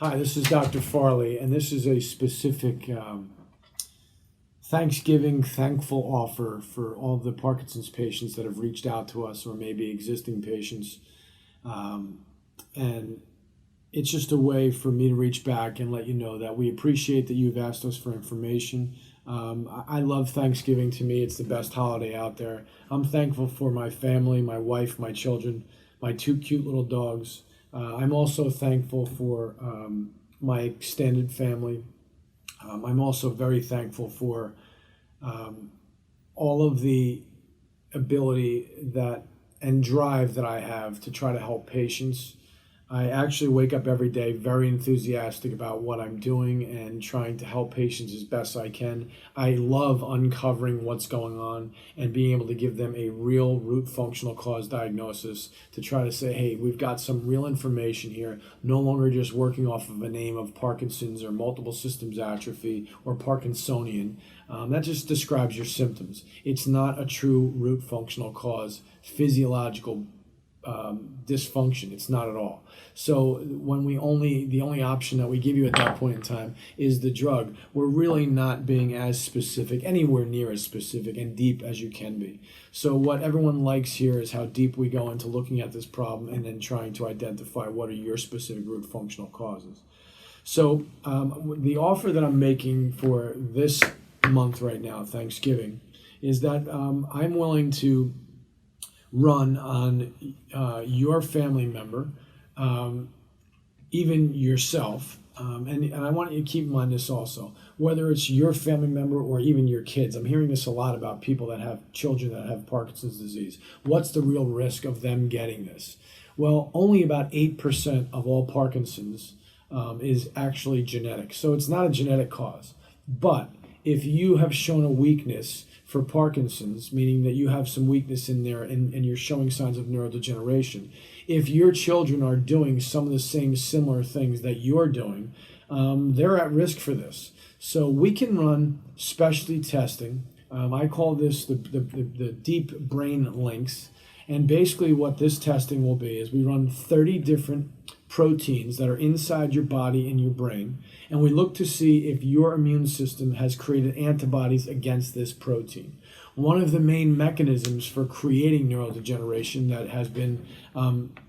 Hi, this is Dr. Farley, and this is a specific Thanksgiving thankful offer for all the Parkinson's patients that have reached out to us, or maybe existing patients. And it's just a way for me to reach back and let you know that we appreciate that you've asked us for information. I love Thanksgiving. To me, it's the best holiday out there. I'm thankful for my family, my wife, my children, my two cute little dogs. I'm also thankful for my extended family. I'm also very thankful for all of the ability that and drive that I have to try to help patients. I actually wake up every day very enthusiastic about what I'm doing and trying to help patients as best I can. I love uncovering what's going on and being able to give them a real root functional cause diagnosis to try to say, hey, we've got some real information here, no longer just working off of a name of Parkinson's or multiple systems atrophy or Parkinsonian. That just describes your symptoms. It's not a true root functional cause, physiological dysfunction. It's not at all. So when the only option that we give you at that point in time is the drug, we're really not being as specific, anywhere near as specific and deep as you can be. So what everyone likes here is how deep we go into looking at this problem and then trying to identify what are your specific root functional causes. So the offer that I'm making for this month right now, Thanksgiving, is that I'm willing to run on your family member, even yourself, and I want you to keep in mind this also, whether it's your family member or even your kids. I'm hearing this a lot about people that have children that have Parkinson's disease. What's the real risk of them getting this? Well, only about 8% of all Parkinson's is actually genetic. So it's not a genetic cause. But if you have shown a weakness for Parkinson's, meaning that you have some weakness in there and you're showing signs of neurodegeneration, if your children are doing some of the same similar things that you're doing, they're at risk for this. So we can run specialty testing. I call this the deep brain links. And basically what this testing will be is we run 30 different proteins that are inside your body and your brain, and we look to see if your immune system has created antibodies against this protein. One of the main mechanisms for creating neurodegeneration that has been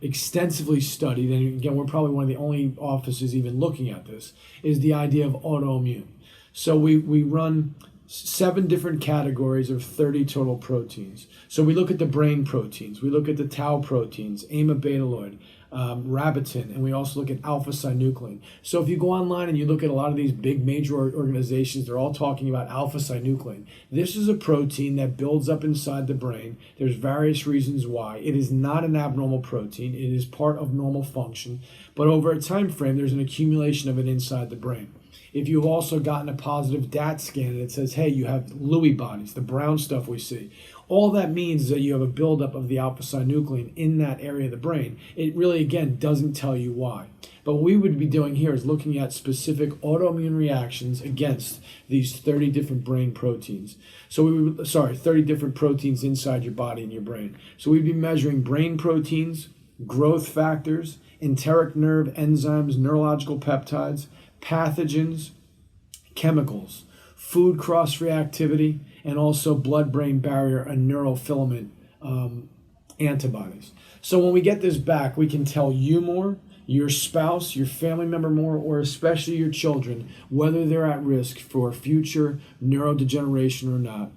extensively studied, and again, we're probably one of the only offices even looking at this, is the idea of autoimmune. So we run 7 different categories of 30 total proteins. So we look at the brain proteins, we look at the tau proteins, amyloid, rabitin, and we also look at alpha-synuclein. So if you go online and you look at a lot of these big major organizations, they're all talking about alpha-synuclein. This is a protein that builds up inside the brain. There's various reasons why. It is not an abnormal protein. It is part of normal function, but over a time frame, there's an accumulation of it inside the brain. If you've also gotten a positive DAT scan and it says, hey, you have Lewy bodies, the brown stuff we see, all that means is that you have a buildup of the alpha-synuclein in that area of the brain. It really, again, doesn't tell you why. But what we would be doing here is looking at specific autoimmune reactions against these 30 different brain proteins. So 30 different proteins inside your body and your brain. So we'd be measuring brain proteins, growth factors, enteric nerve enzymes, neurological peptides, pathogens, chemicals, food cross-reactivity, and also blood-brain barrier and neurofilament antibodies. So when we get this back, we can tell you more, your spouse, your family member more, or especially your children, whether they're at risk for future neurodegeneration or not.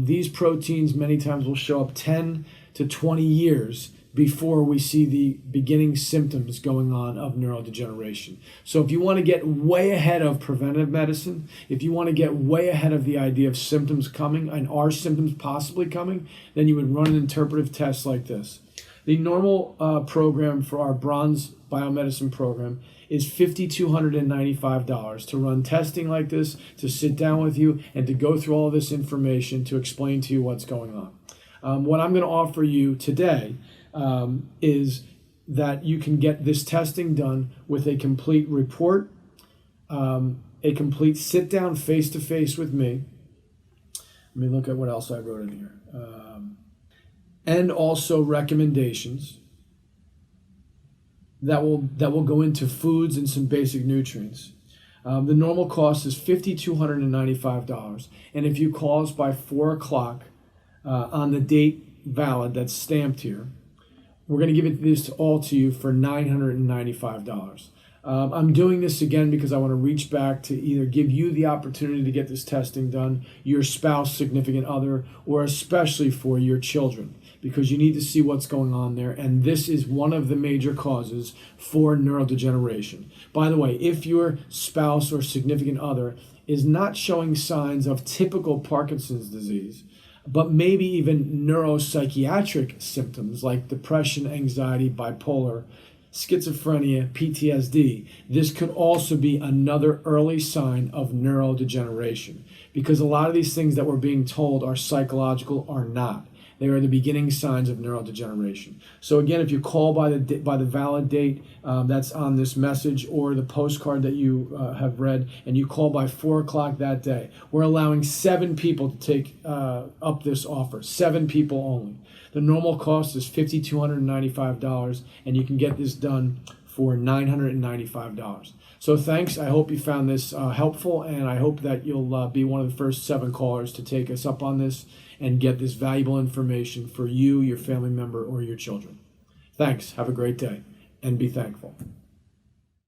These proteins many times will show up 10 to 20 years before we see the beginning symptoms going on of neurodegeneration. So if you want to get way ahead of preventive medicine, if you want to get way ahead of the idea of symptoms coming and our symptoms possibly coming, then you would run an interpretive test like this. The normal program for our bronze biomedicine program is $5,295 to run testing like this, to sit down with you and to go through all this information to explain to you what's going on. What I'm going to offer you today is that you can get this testing done with a complete report, a complete sit-down face-to-face with me. Let me look at what else I wrote in here. And also recommendations. that will go into foods and some basic nutrients. The normal cost is $5,295, and if you call us by 4 o'clock on the date valid that's stamped here, we're going to give this all to you for $995. I'm doing this again because I want to reach back to either give you the opportunity to get this testing done, your spouse, significant other, or especially for your children, because you need to see what's going on there. And this is one of the major causes for neurodegeneration. By the way, if your spouse or significant other is not showing signs of typical Parkinson's disease, but maybe even neuropsychiatric symptoms like depression, anxiety, bipolar, schizophrenia, PTSD, this could also be another early sign of neurodegeneration, because a lot of these things that we're being told are psychological are not. They are the beginning signs of neurodegeneration. So again, if you call by the valid date that's on this message or the postcard that you have read, and you call by 4 o'clock that day, we're allowing 7 people to take up this offer. 7 people only. The normal cost is $5,295, and you can get this done for $995. So thanks. I hope you found this helpful, and I hope that you'll be one of the first 7 callers to take us up on this and get this valuable information for you, your family member, or your children. Thanks. Have a great day, and be thankful.